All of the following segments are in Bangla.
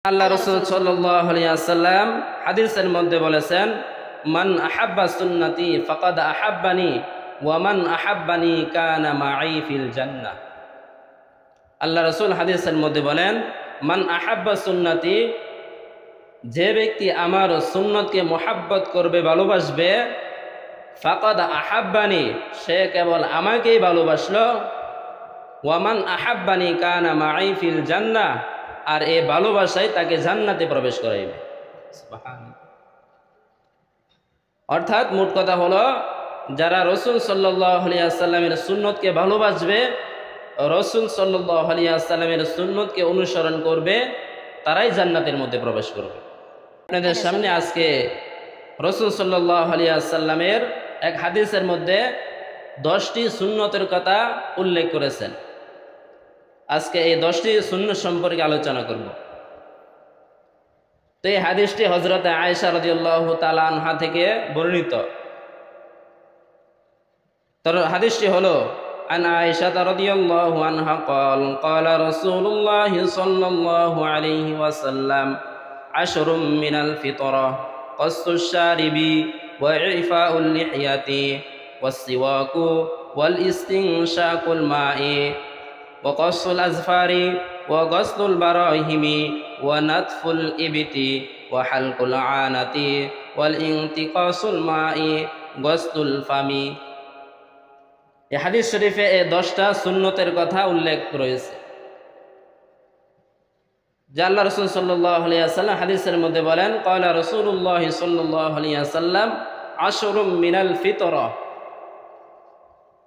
আল্লাহ রাসূল সাল্লাল্লাহু আলাইহি ওয়াসাল্লাম হাদিসের মধ্যে বলেছেন, মান আহাব্বা সুন্নতি ফাকাদ আহাব্বানি ওয়া মান আহাব্বানি কানা মাই ফিল জান্নাহ। আল্লাহ রাসূল হাদিসের মধ্যে বলেন, মান আহাব্বা সুন্নতি, যে ব্যক্তি আমার সুন্নতকে মোহাব্বত করবে, ভালোবাসবে, ফাকাদ আহাব্বানি, সে কেবল আমাকেই ভালোবাসলো, ওয়া মান আহাব্বানি কানা মাই ফিল জান্নাহ, আর এই ভালোবাসায় তাকে জান্নাতে প্রবেশ করাইবে। অর্থাৎ মোট কথা হলো, যারা রাসূল সাল্লাল্লাহু আলাইহি ওয়াসাল্লামের সুন্নতকে ভালোবাসবে, রাসূল সাল্লাল্লাহু আলাইহি ওয়াসাল্লামের সুন্নতকে অনুসরণ করবে, তারাই জান্নাতের মধ্যে প্রবেশ করবে। আপনাদের সামনে আজকে রাসূল সাল্লাল্লাহু আলাইহি ওয়াসাল্লামের এক হাদিসের মধ্যে 10টি সুন্নতের কথা উল্লেখ করেছেন। আজকে এই 10টি সুন্নত সম্পর্কে আলোচনা করব। তো এই হাদিসটি হযরত আয়েশা রাদিয়াল্লাহু তাআলা আনহা থেকে বর্ণিত। তার হাদিসটি হলো, আন আয়েশা রাদিয়াল্লাহু আনহা قال قال رسول الله صلى الله عليه وسلم عشر من الفطرة قص الشارب وإعفاء اللحية والسواك والاستنشاق الماء وقص الأظفار وغسل البراهم ونتف الإبط وحلق العانة والانتقاص الماء غسل الفم। এই হাদিস শরীফে এই 10টা সুন্নতের কথা উল্লেখ রয়েছে, যা আল্লাহ রাসূল সাল্লাল্লাহু আলাইহি ওয়াসাল্লাম হাদিসের মধ্যে বলেন, ক্বালা রাসূলুল্লাহ সাল্লাল্লাহু আলাইহি ওয়াসাল্লাম আশরুম মিনাল ফিতরা,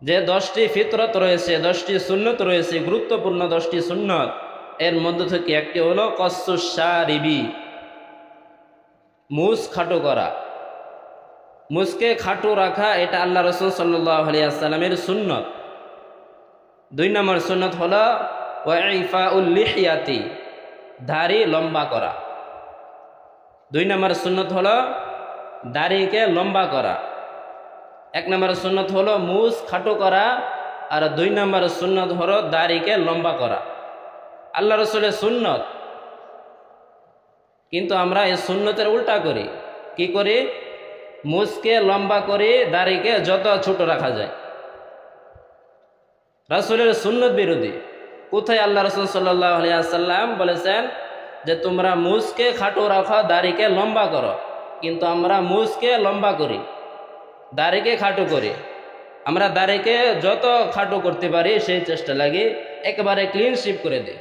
যে 10টি ফিতরত রয়েছে, 10টি সুন্নত রয়েছে, গুরুত্বপূর্ণ 10টি সুন্নত, এর মধ্যে থেকে একটি হলো কসসুশ শারিবি, মুছ খাটো করা। মুছকে খাটো রাখা, এটা আল্লাহ রাসূল সাল্লাল্লাহু আলাইহি ওয়াসাল্লামের সুন্নত। 2 নম্বর সুন্নত হলো ওয়াইফাউল লিহিয়াতি, দাড়ি লম্বা করা। 2 নম্বর সুন্নত হলো দাড়িকে লম্বা করা। 1 নম্বর সুন্নত হলো মুছ খাটো করা, আর 2 নম্বর সুন্নত হলো দাড়িকে লম্বা করা। আল্লাহ রাসূলের সুন্নত, কিন্তু আমরা এই সুন্নতের উল্টা করি। কি করি? মুছকে লম্বা করি, দাড়িকে যত ছোট রাখা যায়। রাসূলের সুন্নত বিরোধী। কোথায় আল্লাহ রাসূল সাল্লাল্লাহু আলাইহি ওয়াসাল্লাম বলেছেন যে তোমরা মুছকে খাটো রাখো, দাড়িকে লম্বা করো, কিন্তু আমরা মুছকে লম্বা করি, দাড়িকে খাটো করি। আমরা দাড়িকে যত খাটো করতে পারি সেই চেষ্টা লাগি, একেবারে ক্লিন শেভ করে দিই।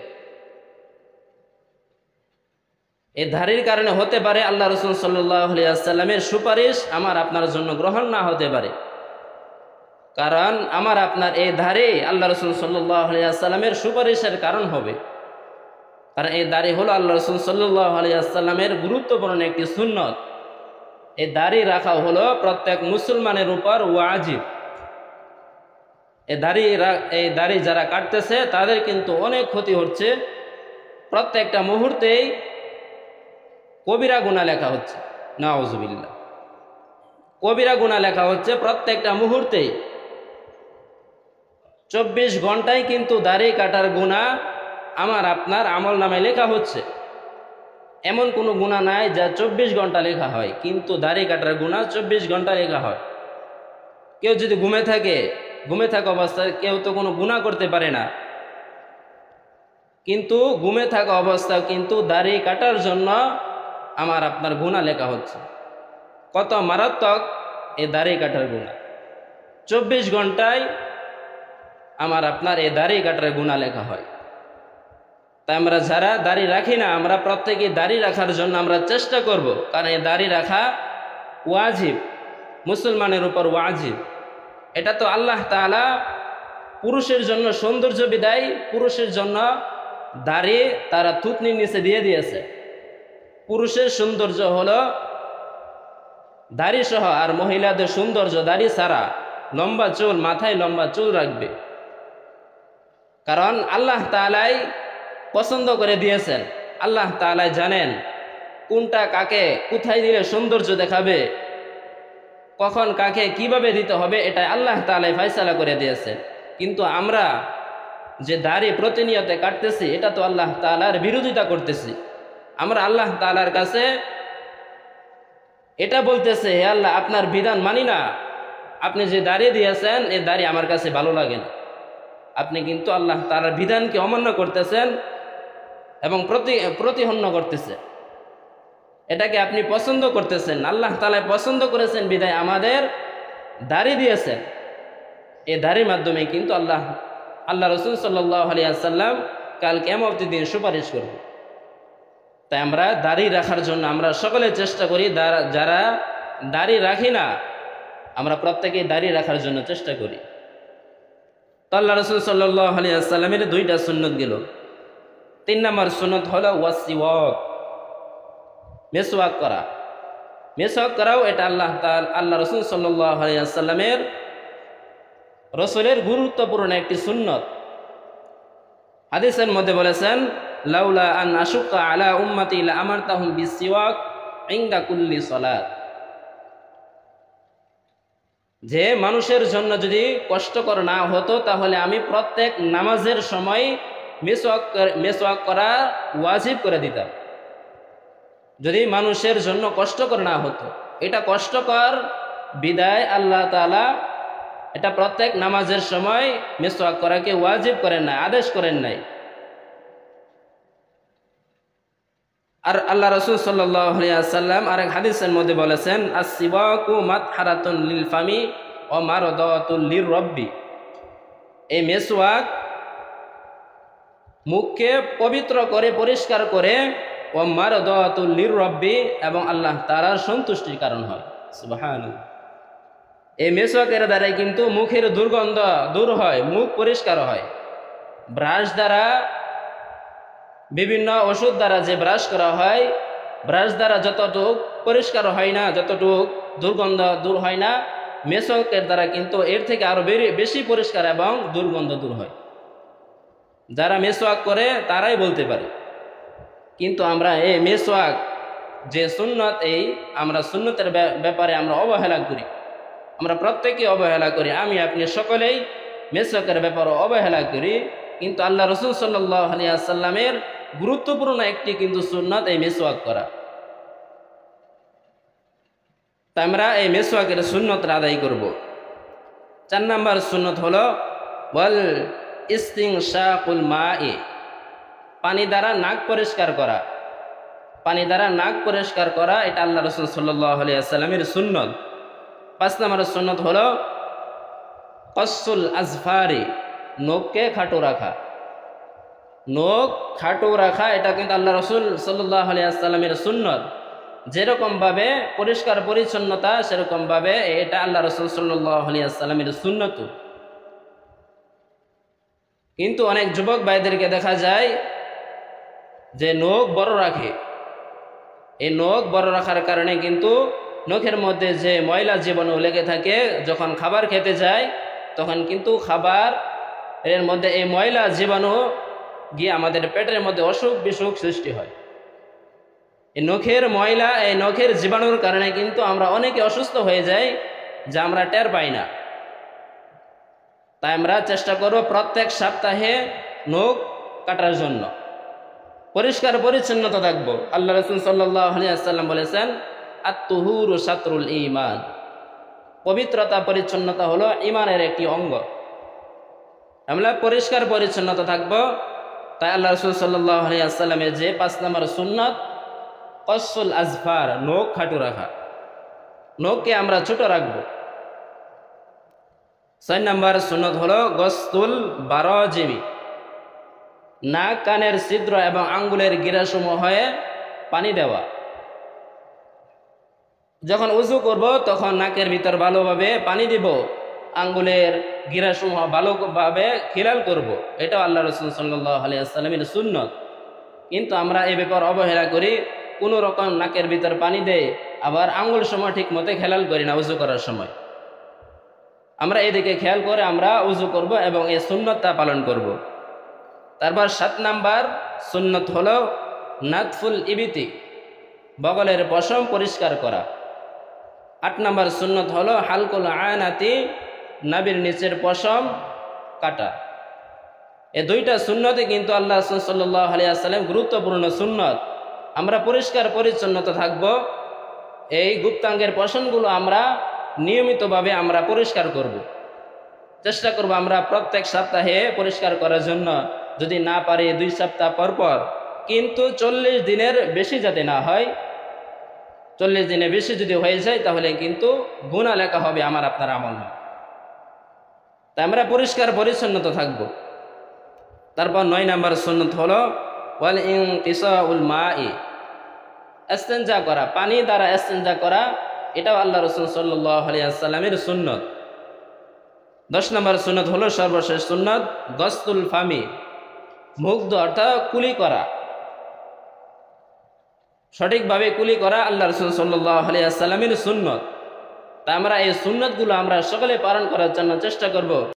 এই দাড়ির কারণে হতে পারে আল্লাহ রাসূল সাল্লাল্লাহু আলাইহি ওয়াসাল্লামের সুপারিশ আমার আপনার জন্য গ্রহণ না হতে পারে, কারণ আমার আপনার এই দাড়ি আল্লাহ রাসূল সাল্লাল্লাহু আলাইহি ওয়াসাল্লামের সুপারিশের কারণ হবে। কারণ এই দাড়ি হলো আল্লাহ রাসূল সাল্লাল্লাহু আলাইহি ওয়াসাল্লামের গুরুত্বপূর্ণ একটি সুন্নত। এই দাড়ি রাখা হলো প্রত্যেক মুসলমানের উপর ওয়াজিব। এই দাড়ি যারা কাটতেছে তাদের কিন্তু অনেক ক্ষতি হচ্ছে। প্রত্যেকটা মুহূর্তেই কবিরা গুনাহ লেখা হচ্ছে, নাউযুবিল্লাহ। কবিরা গুনাহ লেখা হচ্ছে প্রত্যেকটা মুহূর্তেই। 24 ঘন্টায় কিন্তু দাড়ি কাটার গুনাহ আমার আপনার আমলনামায় লেখা হচ্ছে। এমন কোনো গুনাহ নাই যা 24 ঘন্টা লেখা হয়, কিন্তু দাড়ি কাটার গুনাহ 24 ঘন্টা লেখা হয়। কেউ যদি ঘুমে থাকা অবস্থায় কেউ তো কোনো গুনাহ করতে পারে না, কিন্তু ঘুমে থাকা অবস্থায় কিন্তু দাড়ি কাটার জন্য আমার আপনার গুনাহ লেখা হচ্ছে। কত মারাত্মক এই দাড়ি কাটার গুনাহ! 24 ঘন্টায় আমার আপনার এই দাড়ি কাটার গুনাহ লেখা হয়। তাই আমরা যারা দাড়ি রাখি না, আমরা প্রত্যেকে দাড়ি রাখার জন্য আমরা চেষ্টা করব, কারণ এই দাড়ি রাখা ওয়াজিব, মুসলমানের উপর ওয়াজিব। এটা তো আল্লাহ তাআলা পুরুষের জন্য সৌন্দর্য বিদায়, পুরুষের জন্য দাড়ি তারা থুতনির নিচে দিয়ে দিয়েছে। পুরুষের সৌন্দর্য হলো দাড়ি সহ, আর মহিলাদের সৌন্দর্য দাড়ি ছাড়া, লম্বা চুল, মাথায় লম্বা চুল রাখবে। কারণ আল্লাহ তাআলাই পছন্দ করে দিয়েছেন। আল্লাহ তাআলাই জানেন কোনটা কাকে কোথায় দিলে সৌন্দর্য দেখাবে, কখন কাকে কিভাবে দিতে হবে, এটা আল্লাহ তাআলাই ফয়সালা করে দিয়েছেন। কিন্তু আমরা যে দাড়ি প্রতিনিয়ত কাটতেছি, এটা তো আল্লাহ তাআলার বিরোধিতা করতেছি। আমরা আল্লাহ তাআলার কাছে এটা বলতেছে, হে আল্লাহ, আপনার বিধান মানি না, আপনি যে দাড়ি দিয়েছেন এই দাড়ি আমার কাছে ভালো লাগে না। আপনি কিন্তু আল্লাহ তাআলার বিধানকে অমান্য করতেছেন এবং প্রতিহন্য করতেছেন, এটাকে আপনি পছন্দ করতেছেন। আল্লাহ তাআলা পছন্দ করেছেন বিধায় আমাদের দাড়ি দিয়েছেন। এই দাড়ির মাধ্যমে কিন্তু আল্লাহ রাসূল সাল্লাল্লাহু আলাইহি ওয়াসাল্লাম কাল কিয়ামতের দিন সুপারিশ করবে। তাই আমরা দাড়ি রাখার জন্য আমরা সকলে চেষ্টা করি, যারা দাড়ি রাখি না আমরা প্রত্যেকেই দাড়ি রাখার জন্য চেষ্টা করি। তো আল্লাহ রাসূল সাল্লাল্লাহু আলাইহি ওয়াসাল্লামের দুইটা সুন্নত গেল। 3 নম্বর সুন্নত হলো ওয়াসিওয়াক, মেসওয়াক করা। মেসওয়াক করাও এটা আল্লাহ রাসূল সাল্লাল্লাহু আলাইহি ওয়াসাল্লামের রাসূলের গুরুত্বপূর্ণ একটি সুন্নত। হাদিসের মধ্যে বলেছেন, লাউলা আন আশুক্কা আলা উম্মতি লা আমারতাহুম বিসিওয়াক ইনদা কুল্লি সালাত। যে মানুষের জন্য যদি কষ্টকর না হতো তাহলে আমি প্রত্যেক নামাজের সময় মেসওয়াক করা ওয়াজিব করে দিতাম। যদি মানুষের জন্য কষ্টকর না হতো, এটা কষ্টকর বিদায় আল্লাহ তাআলা এটা প্রত্যেক নামাজের সময় মেসওয়াক করাকে ওয়াজিব করেন নাই, আদেশ করেন নাই। আর আল্লাহ রাসূল সাল্লাল্লাহু আলাইহি ওয়াসাল্লাম আরেক হাদিসের মধ্যে বলেছেন, আস-সিওয়াকু মাতহারাতুন লিল ফামি ওয়া মারদাতুল লির-রাব্বি। এই মেসওয়াক মুখকে পবিত্র করে, পরিষ্কার করে, ওয়া মারদাতুল লির-রাব্বি, এবং আল্লাহ তাআলার সন্তুষ্টির কারণ হয়। সুবহানাল্লাহ। এই মেসওয়াকের দ্বারাই কিন্তু মুখের দুর্গন্ধ দূর হয়, মুখ পরিষ্কার হয়। ব্রাশ দ্বারা, বিভিন্ন ওষুধ দ্বারা যে ব্রাশ করা হয়, ব্রাশ দ্বারা যতটুক পরিষ্কার হয় না, যতটুক দুর্গন্ধ দূর হয় না, মেসওয়াকের দ্বারা কিন্তু এর থেকে আরো বেশি পরিষ্কার এবং দুর্গন্ধ দূর হয়। যারা মেসওয়াক করে তারাই বলতে পারে। কিন্তু আমরা এই মেসওয়াক যে সুন্নত, আমরা সুন্নতের ব্যাপারে আমরা অবহেলা করি। আমরা প্রত্যেকে অবহেলা করি, আমি আপনি সকলেই মেসওয়াকের ব্যাপারে অবহেলা করি। কিন্তু আল্লাহ রাসূল সাল্লাল্লাহু আলাইহি ওয়াসাল্লামের গুরুত্বপূর্ণ একটি কিন্তু সুন্নাত এই মেসওয়াক করা। তাই আমরা এই মেসওয়াকের সুন্নতটা আদায় করব। 4 নম্বর সুন্নত হলো ওয়াল ইস্তিনশাকুল মা'i, পানি দ্বারা নাক পরিষ্কার করা। পানি দ্বারা নাক পরিষ্কার করা এটা আল্লাহ রাসূল সাল্লাল্লাহু আলাইহি ওয়াসাল্লামের সুন্নত। 5 নম্বর সুন্নত হলো কসুল আজফারি, নখকে খাটো রাখা। নখ খাটো রাখা এটা কিন্তু আল্লাহ রাসূল সাল্লাল্লাহু আলাইহি ওয়াসাল্লামের সুন্নত। যেরকম ভাবে পরিষ্কার পরিচ্ছন্নতা, সেরকম ভাবে এটা আল্লাহ রাসূল সাল্লাল্লাহু আলাইহি ওয়াসাল্লামের সুন্নত। কিন্তু অনেক যুবক ভাইদেরকে দেখা যায় যে নখ বড় রাখে। এই নখ বড় রাখার কারণে কিন্তু নখের মধ্যে যে ময়লা জীবাণু লেগে থাকে, যখন খাবার খেতে যায় তখন কিন্তু খাবার এর মধ্যে এই ময়লা জীবাণু গিয়ে আমাদের পেটের মধ্যে অসুখ বিসুখ সৃষ্টি হয়। এই নখের ময়লা, এই নখের জীবাণুর কারণে কিন্তু আমরা অনেকে অসুস্থ হয়ে যাই, যা আমরা টের পাই না। তাই আমরা চেষ্টা করব প্রত্যেক সপ্তাহে নখ কাটার জন্য, পরিষ্কার পরিচ্ছন্নতা থাকবো। আল্লাহ রাসূল সাল্লাল্লাহু আলাইহি ওয়াসাল্লাম বলেছেন, আত-তুহুরু শাতরুল ঈমান, পবিত্রতা পরিচ্ছন্নতা হলো ঈমানের একটি অঙ্গ। আমরা পরিষ্কার পরিচ্ছন্নতা থাকবো। তাই আল্লাহ রাসূল সাল্লাল্লাহু আলাইহি ওয়াসাল্লামের যে 5 নম্বর সুন্নাত কসুল আজফার, নখ খাটো রাখা, নখকে আমরা ছোট রাখবো। 6 নম্বর সুন্নাত হলো গসতুল বারাজিমি, নাক কানের ছিদ্র এবং আঙ্গুলের গিরাসমূহে পানি দেওয়া। যখন উযু করব তখন নাকের ভিতর ভালোভাবে পানি দিব, আঙ্গুলের গিরাসমূহ ভালোভাবে খিলাল করব। এটাও আল্লাহ রাসূল সাল্লাল্লাহু আলাইহি ওয়াসাল্লামের সুন্নত। কিন্তু আমরা এই ব্যাপার অবহেলা করি, কোনো রকম নাকের ভিতর পানি দেয়, আবার আঙ্গুল সময় ঠিক মতো খেলাল করি না উযু করার সময়। আমরা এদিকে খেয়াল করে আমরা উযু করব এবং এই সুন্নতটা পালন করব। তারপর 7 নাম্বার সুন্নত হলো নাতফুল ইবিতি, বগলের পশম পরিষ্কার করা। 8 নাম্বার সুন্নত হলো হালকুল আনাতি, নাভির নিচের পশম কাটা। এই দুইটা সুন্নতে কিন্তু আল্লাহ রাসূল সাল্লাল্লাহু আলাইহি ওয়াসাল্লাম গুরুত্বপূর্ণ সুন্নত। আমরা পরিষ্কার পরিচ্ছন্নতা থাকব, এই গুপ্তাঙ্গের পশমগুলো আমরা নিয়মিতভাবে আমরা পরিষ্কার করব। চেষ্টা করব আমরা প্রত্যেক সপ্তাহে পরিষ্কার করার জন্য, যদি না পারি 2 সপ্তাহ পর পর, কিন্তু 40 দিনের বেশি যাতে না হয়। 40 দিনের বেশি যদি হয়ে যায় তাহলে কিন্তু গুনাহ লেখা হবে আমার আপনার আমলনামায়। তাই আমরা পরিষ্কার পরিচ্ছন্নতা থাকব। তারপর 9 নম্বর সুন্নত হলো ওয়াল ইনকিসাউল মাই, ইস্তেনজা করা, পানি দ্বারা ইস্তেনজা করা, এটাও আল্লাহ রাসূল সাল্লাল্লাহু আলাইহি ওয়াসাল্লামের সুন্নত। 10 নম্বর সুন্নত হলো সর্বশেষ সুন্নত গসতুল ফামি, মুখ ধোয়া অর্থাৎ কুলি করা, সঠিকভাবে কুলি করা আল্লাহ রাসূল সাল্লাল্লাহু আলাইহি ওয়াসাল্লামের সুন্নত। তা আমরা এই সুন্নতগুলো আমরা সকলে পালন করার জন্য চেষ্টা করব।